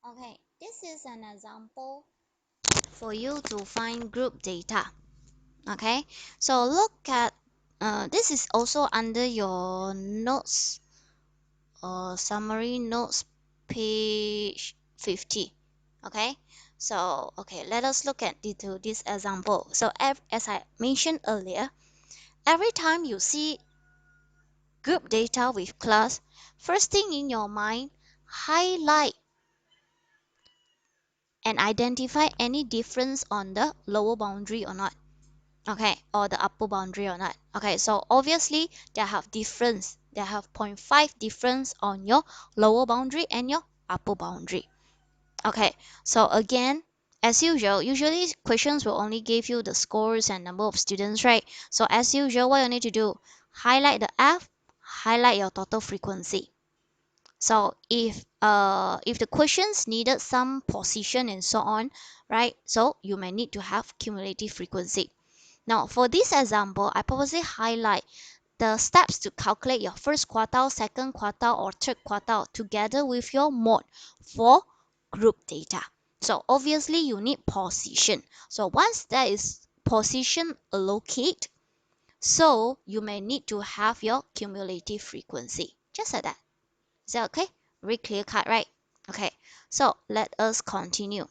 Okay, this is an example for you to find group data. Okay, so look at this is also under your notes or summary notes, page 50. Okay, so let us look at this example. So as I mentioned earlier, every time you see group data with class, first thing in your mind, highlight and identify any difference on the lower boundary or not. Okay, or the upper boundary or not. Okay, so obviously they have difference. They have 0.5 difference on your lower boundary and your upper boundary. Okay, so again, as usual, usually questions will only give you the scores and number of students, right? So as usual, what you need to do, highlight the F, highlight your total frequency. So if the questions needed some position and so on, right? So you may need to have cumulative frequency. Now for this example, I purposely highlight the steps to calculate your first quartile, second quartile, or third quartile together with your mode for group data. So obviously you need position. So once there is position allocate, so you may need to have your cumulative frequency. Just like that. Is that okay? Very clear cut, right? Okay, so let us continue.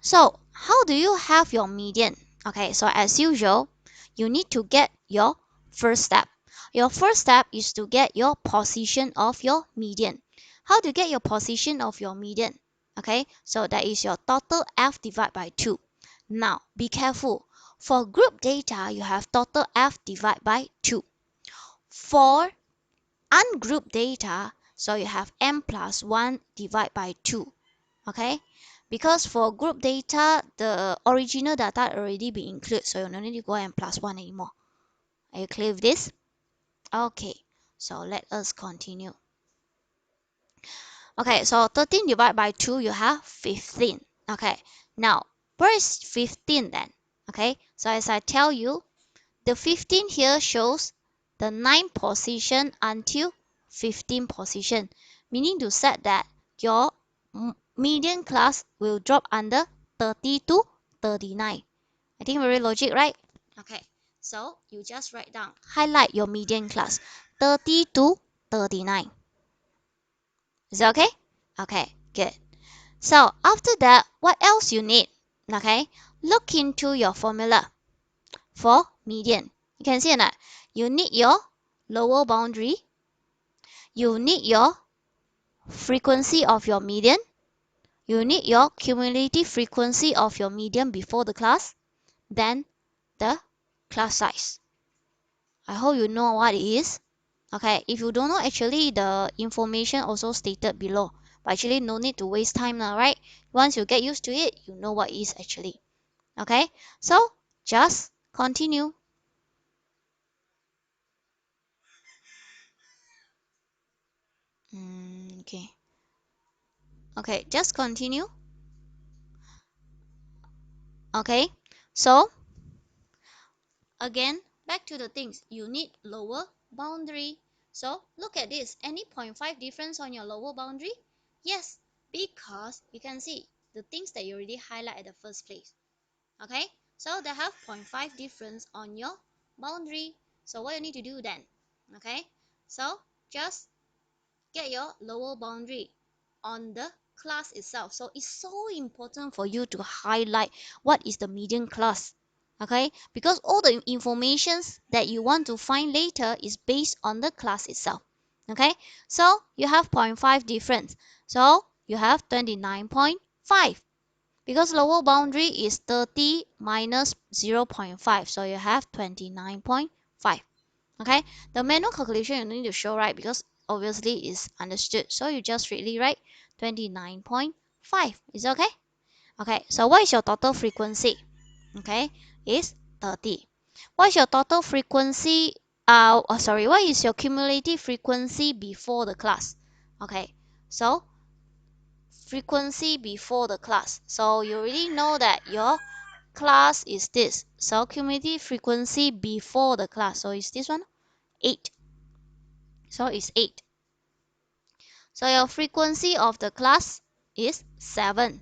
So how do you have your median? Okay, so as usual, you need to get your first step. Your first step is to get your position of your median. How to get your position of your median? Okay, so that is your total F divided by 2. Now, be careful. For group data, you have total F divided by 2. For ungrouped data, so you have m plus 1 divided by 2. Okay, because for group data, the original data already be included, so you don't need to go and plus 1 anymore. Are you clear with this? Okay, so let us continue. Okay, so 13 divided by 2, you have 15. Okay, now where is 15 then? Okay, so as I tell you, the 15 here shows the 9 position until 15 position, meaning to say that your median class will drop under 30 to 39. I think very logic, right? Okay, so you just write down, highlight your median class, 30 to 39. Is that okay? Okay, good. So after that, what else you need? Okay, look into your formula for median. You can see that you need your lower boundary, you need your frequency of your median, you need your cumulative frequency of your median before the class, then the class size. I hope you know what it is. Okay, if you don't know, actually the information also stated below. But actually no need to waste time now, right? Once you get used to it, you know what it is actually. Okay, so just continue. Okay. Okay, just continue. Okay, so again, back to the things. You need lower boundary. So look at this. Any 0.5 difference on your lower boundary? Yes, because you can see the things that you already highlight at the first place. Okay, so they have 0.5 difference on your boundary. So what you need to do then? Okay, so just get your lower boundary on the class itself. So it's so important for you to highlight what is the median class. Okay, because all the informations that you want to find later is based on the class itself. Okay, so you have 0.5 difference, so you have 29.5, because lower boundary is 30 minus 0.5, so you have 29.5. Okay, the manual calculation you need to show, right? Because obviously is understood, so you just really write 29.5. Is okay? Okay, so what is your total frequency? Okay, is 30. What is your total frequency? What is your cumulative frequency before the class? Okay, so frequency before the class. So you already know that your class is this. So cumulative frequency before the class. So is this one? 8. So it's 8. So your frequency of the class is 7.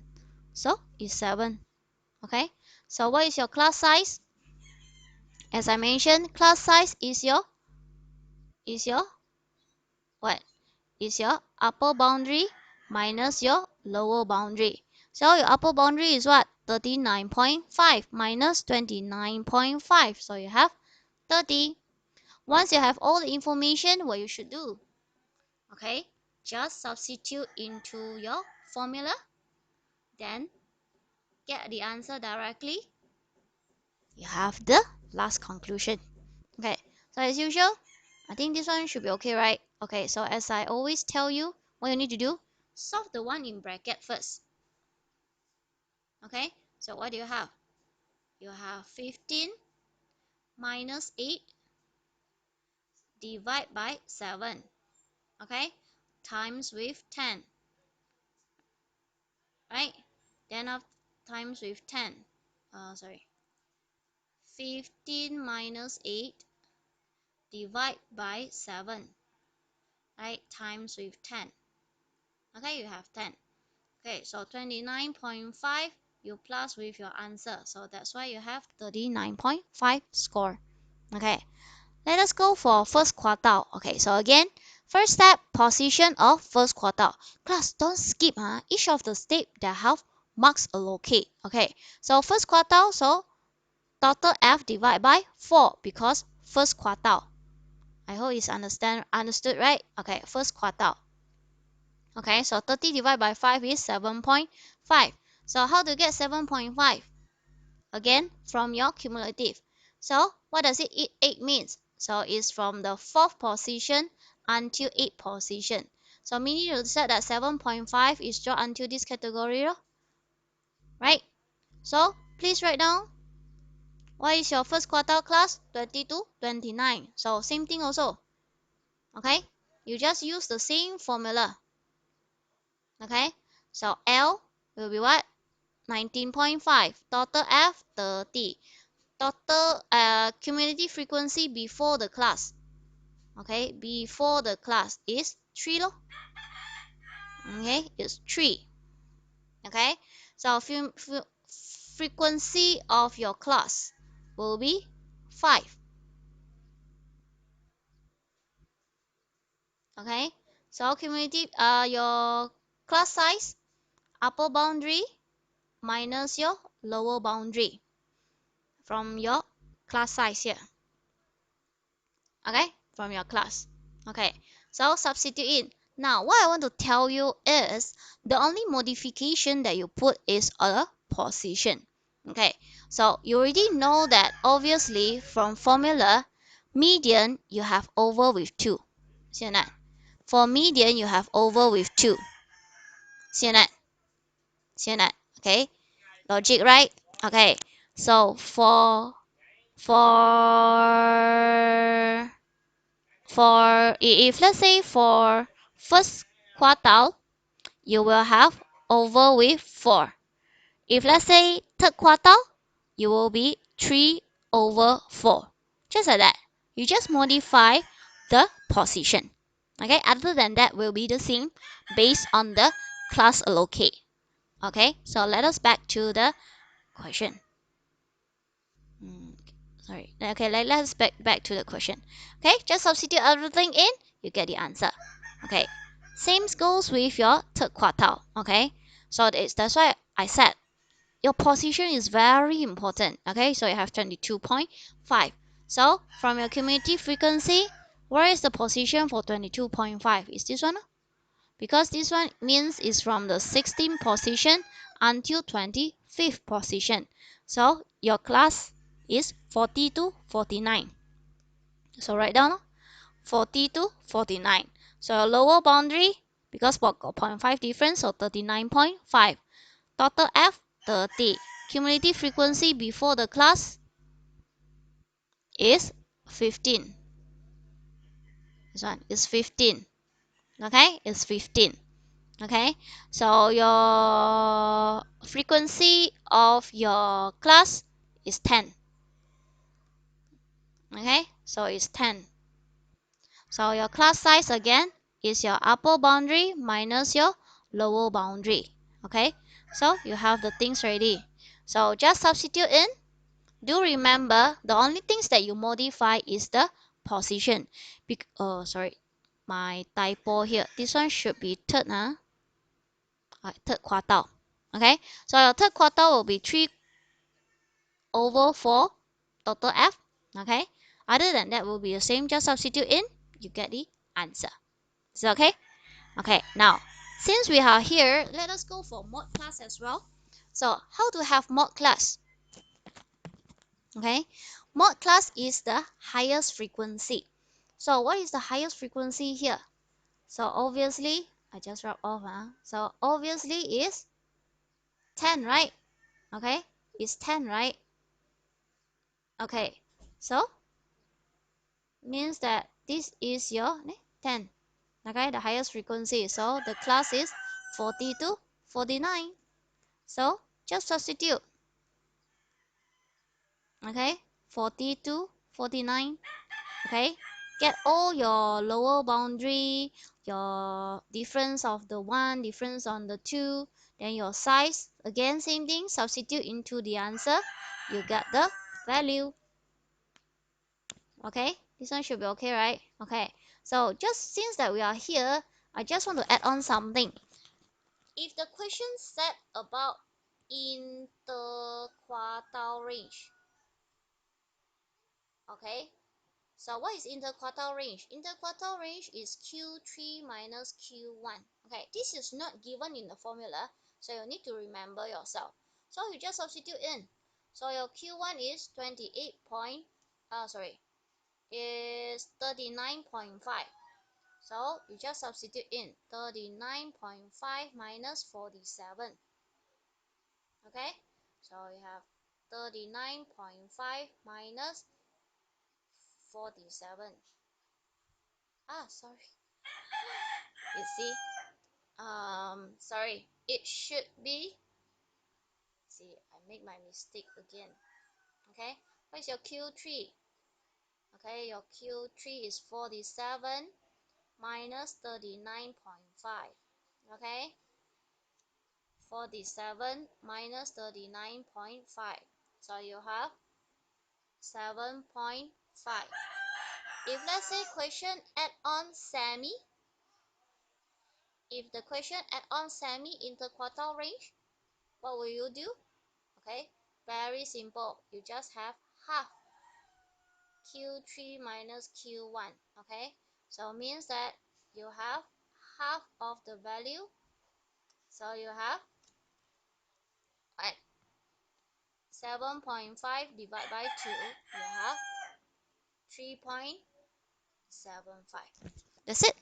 So it's 7. Okay. So what is your class size? As I mentioned, class size is your what? Is your upper boundary minus your lower boundary. So your upper boundary is what? 39.5 minus 29.5. So you have 30. Once you have all the information, what you should do? Okay, just substitute into your formula, then get the answer directly. You have the last conclusion. Okay, so as usual, I think this one should be okay, right? Okay, so as I always tell you, what you need to do, solve the one in bracket first. Okay, so what do you have? You have 15 minus 8 divided by 7. Okay, times with 10. Right? Then times with 10. Sorry. 15 minus 8 divided by 7. Right? Times with 10. Okay, you have 10. Okay, so 29.5 you plus with your answer. So that's why you have 39.5 score. Okay, let us go for first quartile. Okay, so again, first step, position of first quartile. Class, don't skip. Each of the step that have marks allocate. Okay, so first quartile, so total F divided by 4 because first quartile. I hope it's understood, right? Okay, first quartile. Okay, so 30 divided by 5 is 7.5. So how to get 7.5? Again, from your cumulative. So what does it 8 means? So it's from the 4th position until 8th position. So meaning you said that 7.5 is drawn until this category, right? So please write down what is your first quartile class? 20 to 29. So same thing also. Okay? You just use the same formula. Okay? So L will be what? 19.5. Total F 30. Total cumulative frequency before the class. Okay? Before the class is 3 lor. Okay? It's 3. Okay? So frequency of your class will be 5. Okay, so cumulative your class size, upper boundary minus your lower boundary from your class size here. Okay, from your class. Okay, so substitute in. Now what I want to tell you is the only modification that you put is a position. Okay, so you already know that obviously from formula median you have over with 2. See that? For median you have over with 2. See that? See that? Okay, logic, right? Okay, so for if let's say for first quartile you will have over with 4. If let's say third quartile you will be 3 over 4. Just like that. You just modify the position. Okay, other than that will be the same based on the class allocate. Okay, so let us back to the question. Sorry. Okay, let's back to the question. Okay, just substitute everything in, you get the answer. Okay, same goes with your third quartile. Okay, so that's why I said your position is very important. Okay, so you have 22.5. So from your cumulative frequency, where is the position for 22.5? Is this one? Because this one means it's from the 16th position until 25th position. So your class is 40 to 49. So write down 40 to 49. So your lower boundary, because what got 0.5 difference, so 39.5. Total F 30. Cumulative frequency before the class is 15. This one is 15. Okay, it's 15. Okay, so your frequency of your class is 10. Okay, so it's 10. So your class size again is your upper boundary minus your lower boundary. Okay, so you have the things ready. So just substitute in. Do remember the only things that you modify is the position. Sorry, my typo here. This one should be third, third quartile. Okay, so your third quartile will be 3 over 4 total F. Okay, other than that will be the same. Just substitute in, you get the answer. Is it okay? Okay, now since we are here, let us go for mod class as well. So how to have mod class? Okay, mod class is the highest frequency. So what is the highest frequency here? So obviously, I just rub off. So obviously is 10, right? Okay, it's 10, right? Okay, so means that this is your 10. Okay, the highest frequency. So the class is 40 to 49. So just substitute. Okay, 40 to 49. Okay, get all your lower boundary, your difference of the 1, difference on the 2, then your size. Again, same thing, substitute into the answer. You get the value. Okay, this one should be okay, right? Okay, so just since that we are here, I just want to add on something. If the question said about interquartile range, okay, so what is interquartile range? Interquartile range is Q3 minus Q1. Okay, this is not given in the formula, so you need to remember yourself. So you just substitute in. So your Q1 is 39.5. So you just substitute in 39.5 minus 47. Okay, so you have 39.5 minus 47. Sorry. You see, sorry, it should be, see, I make my mistake again. Okay, what is your Q3? Okay, your Q3 is 47 minus 39.5. Okay, 47 minus 39.5. So you have 7.5. If let's say question add on semi, if the question add on semi interquartile range, what will you do? Okay, very simple. You just have half Q3 minus Q1. Okay, so means that you have half of the value. So you have 7.5 divided by 2. You have 3.75. That's it.